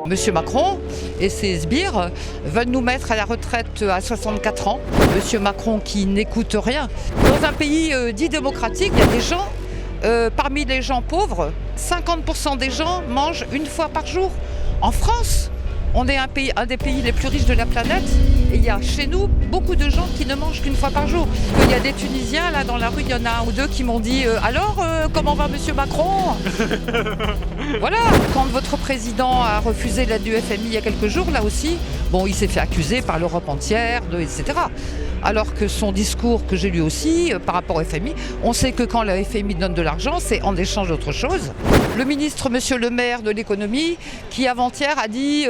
Monsieur Macron et ses sbires veulent nous mettre à la retraite à 64 ans. Monsieur Macron qui n'écoute rien. Dans un pays dit démocratique, il y a des gens, parmi les gens pauvres, 50% des gens mangent une fois par jour. En France, on est un des pays les plus riches de la planète et il y a chez nous beaucoup de gens qui ne mangent qu'une fois par jour. Il y a des Tunisiens, là dans la rue, il y en a un ou deux qui m'ont dit « Alors, comment va Monsieur Macron ?» Voilà, quand votre président a refusé l'aide du FMI il y a quelques jours, là aussi, bon, il s'est fait accuser par l'Europe entière, etc. Alors que son discours, que j'ai lu aussi, par rapport au FMI, on sait que quand le FMI donne de l'argent, c'est en échange d'autre chose. Le ministre, Monsieur Le Maire de l'économie, qui avant-hier a dit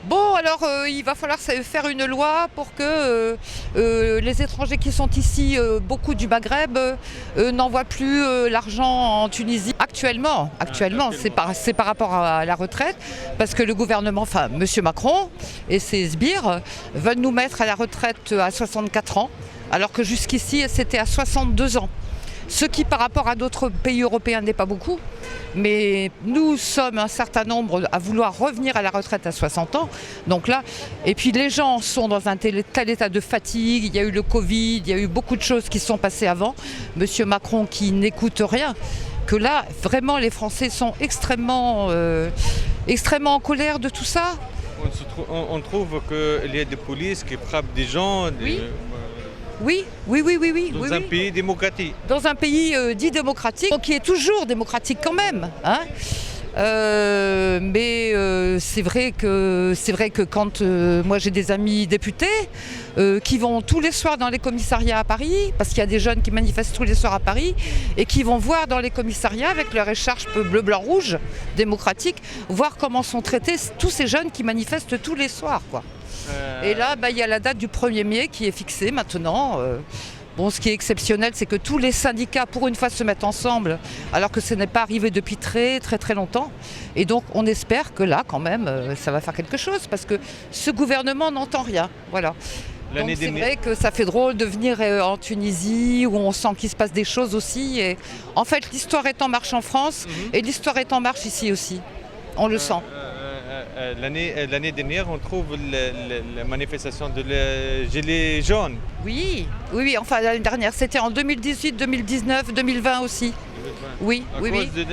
bon, alors il va falloir faire une loi pour que les étrangers qui sont ici, beaucoup du Maghreb, n'envoient plus l'argent en Tunisie. Actuellement, c'est par rapport à la retraite, parce que le gouvernement, enfin Monsieur Macron et ses sbires veulent nous mettre à la retraite à 64 ans, alors que jusqu'ici c'était à 62 ans. Ce qui par rapport à d'autres pays européens n'est pas beaucoup, mais nous sommes un certain nombre à vouloir revenir à la retraite à 60 ans. Donc là, et puis les gens sont dans un tel état de fatigue, il y a eu le Covid, il y a eu beaucoup de choses qui sont passées avant. Monsieur Macron qui n'écoute rien, que là, vraiment les Français sont extrêmement en colère de tout ça. On trouve qu'il y a des polices qui frappent des gens. Oui. Dans un pays démocratique. Dans un pays dit démocratique, qui est toujours démocratique quand même. Hein. Mais c'est vrai que quand moi j'ai des amis députés qui vont tous les soirs dans les commissariats à Paris, parce qu'il y a des jeunes qui manifestent tous les soirs à Paris, et qui vont voir dans les commissariats avec leur écharpe bleu, blanc, rouge, démocratique, voir comment sont traités tous ces jeunes qui manifestent tous les soirs, quoi. Et là, il y a la date du 1er mai qui est fixée maintenant. Bon, ce qui est exceptionnel, c'est que tous les syndicats, pour une fois, se mettent ensemble, alors que ce n'est pas arrivé depuis très longtemps. Et donc, on espère que là, quand même, ça va faire quelque chose, parce que ce gouvernement n'entend rien. Voilà. Donc, c'est vrai que ça fait drôle de venir en Tunisie, où on sent qu'il se passe des choses aussi. Et en fait, l'histoire est en marche en France, et l'histoire est en marche ici aussi. On le sent. L'année dernière, on trouve la manifestation de Gilets jaunes. Oui, enfin l'année dernière, c'était en 2018, 2019, 2020 aussi. 2020. Oui. À cause de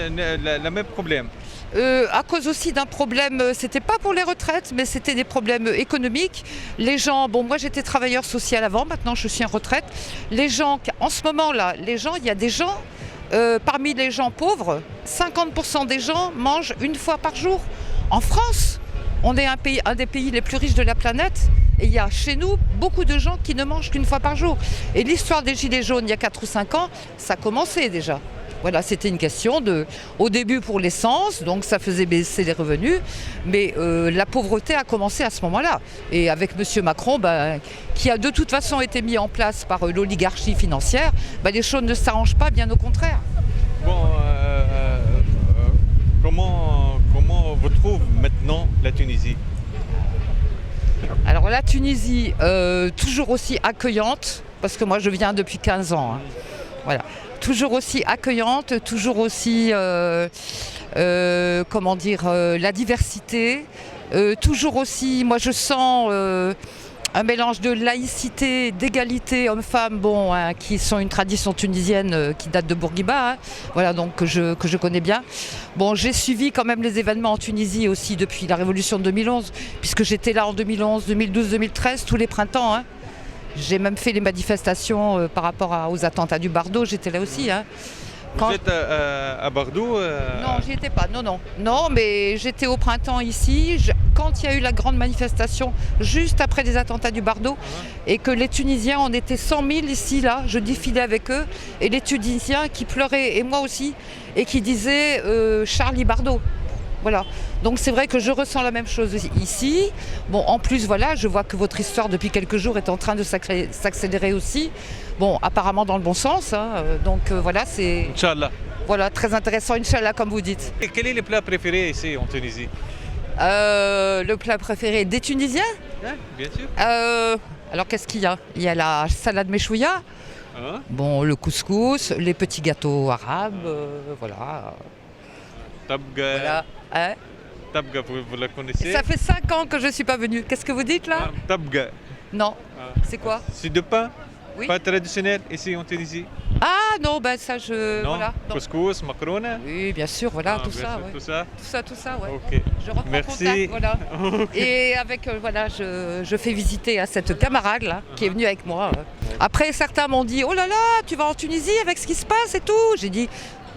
le même problème. À cause aussi d'un problème, c'était pas pour les retraites, mais c'était des problèmes économiques. Les gens, bon, moi j'étais travailleur social avant, maintenant je suis en retraite. Les gens, en ce moment-là, il y a des gens, parmi les gens pauvres, 50% des gens mangent une fois par jour. En France, on est un des pays les plus riches de la planète et il y a chez nous beaucoup de gens qui ne mangent qu'une fois par jour. Et l'histoire des Gilets jaunes, il y a 4 ou 5 ans, ça commençait déjà. Voilà, c'était une question au début pour l'essence, donc ça faisait baisser les revenus, mais la pauvreté a commencé à ce moment-là. Et avec M. Macron, qui a de toute façon été mis en place par l'oligarchie financière, les choses ne s'arrangent pas, bien au contraire. Bon, comment vous trouvez maintenant la Tunisie? Alors la Tunisie, toujours aussi accueillante, parce que moi je viens depuis 15 ans. Hein. Voilà. Toujours aussi accueillante, toujours aussi, la diversité, toujours aussi, moi je sens un mélange de laïcité, d'égalité homme-femme, qui sont une tradition tunisienne qui date de Bourguiba, voilà, donc que je connais bien. Bon, j'ai suivi quand même les événements en Tunisie aussi depuis la révolution de 2011, puisque j'étais là en 2011, 2012, 2013, tous les printemps. Hein. J'ai même fait les manifestations par rapport aux attentats du Bardo, j'étais là aussi. Hein. Vous êtes à Bardo Non, j'y étais pas, non, mais j'étais au printemps ici, quand il y a eu la grande manifestation, juste après les attentats du Bardo, et que les Tunisiens, on était 100 000 ici, là, je défilais avec eux, et les Tunisiens qui pleuraient, et moi aussi, et qui disaient Charlie Bardo. Voilà, donc c'est vrai que je ressens la même chose ici. Bon, en plus, voilà, je vois que votre histoire depuis quelques jours est en train de s'accélérer aussi. Bon, apparemment dans le bon sens, hein, donc voilà, c'est... Inch'Allah. Voilà, très intéressant, Inch'Allah, comme vous dites. Et quel est le plat préféré ici en Tunisie? Le plat préféré des Tunisiens? Bien sûr. Alors qu'est-ce qu'il y a? Il y a la salade méchouia, bon, le couscous, les petits gâteaux arabes, voilà. Tabga. Voilà. Hein? Tabga, vous la connaissez? Ça fait 5 ans que je ne suis pas venue. Qu'est-ce que vous dites là? Tabga. Non. Ah. C'est quoi? C'est de pain, Oui. pas traditionnel ici en Tunisie. Ah non, ben ça je... Non, Voilà. Non. couscous, macarona. Oui, bien sûr, voilà, Ah, tout bien ça. sûr, Ouais. tout ça. Tout ça, ouais. Ok. Je reprends Merci. contact, voilà. Et avec, voilà, je fais visiter à cette camarade là, qui est venue avec moi. Après, certains m'ont dit, oh là là, tu vas en Tunisie avec ce qui se passe et tout. J'ai dit,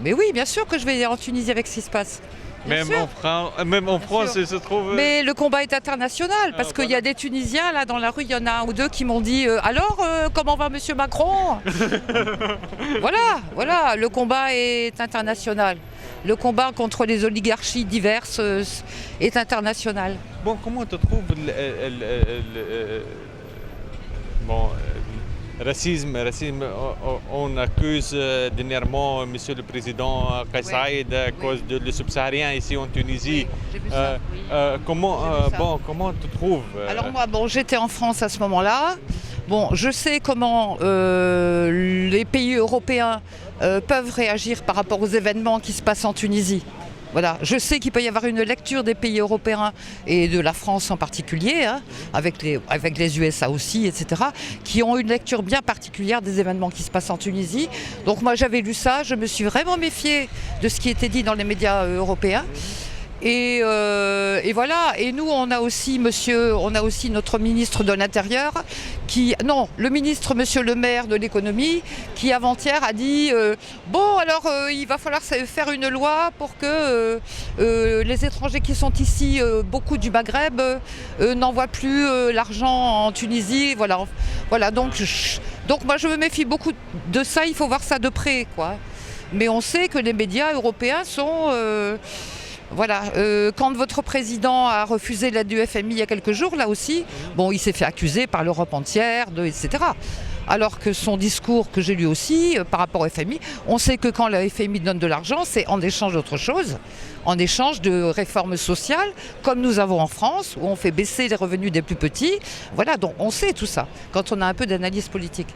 mais oui, bien sûr que je vais en Tunisie avec ce qui se passe. Bien sûr. Même en France, sûr. il se trouve. Mais le combat est international, parce qu'il y a des Tunisiens, là, dans la rue, il y en a un ou deux qui m'ont dit alors, comment va Monsieur Macron? Voilà, le combat est international. Le combat contre les oligarchies diverses est international. Bon, comment tu trouves bon, racisme, on accuse dernièrement Monsieur le Président Kais Saied à cause de le subsaharien ici en Tunisie. J'ai vu ça, oui. Comment tu trouves Alors moi, j'étais en France à ce moment-là. Bon, je sais comment les pays européens peuvent réagir par rapport aux événements qui se passent en Tunisie. Voilà, je sais qu'il peut y avoir une lecture des pays européens et de la France en particulier, hein, avec les USA aussi, etc., qui ont une lecture bien particulière des événements qui se passent en Tunisie. Donc moi j'avais lu ça, je me suis vraiment méfiée de ce qui était dit dans les médias européens. Et voilà. Et nous, on a aussi notre ministre de l'Intérieur, le ministre Monsieur le maire de l'économie, qui avant-hier a dit il va falloir faire une loi pour que les étrangers qui sont ici, beaucoup du Maghreb, n'envoient plus l'argent en Tunisie. Voilà. Donc moi, je me méfie beaucoup de ça. Il faut voir ça de près, quoi. Mais on sait que les médias européens sont quand votre président a refusé l'aide du FMI il y a quelques jours, là aussi, il s'est fait accuser par l'Europe entière, etc. Alors que son discours, que j'ai lu aussi, par rapport au FMI, on sait que quand le FMI donne de l'argent, c'est en échange d'autre chose, en échange de réformes sociales, comme nous avons en France, où on fait baisser les revenus des plus petits. Voilà, donc on sait tout ça, quand on a un peu d'analyse politique.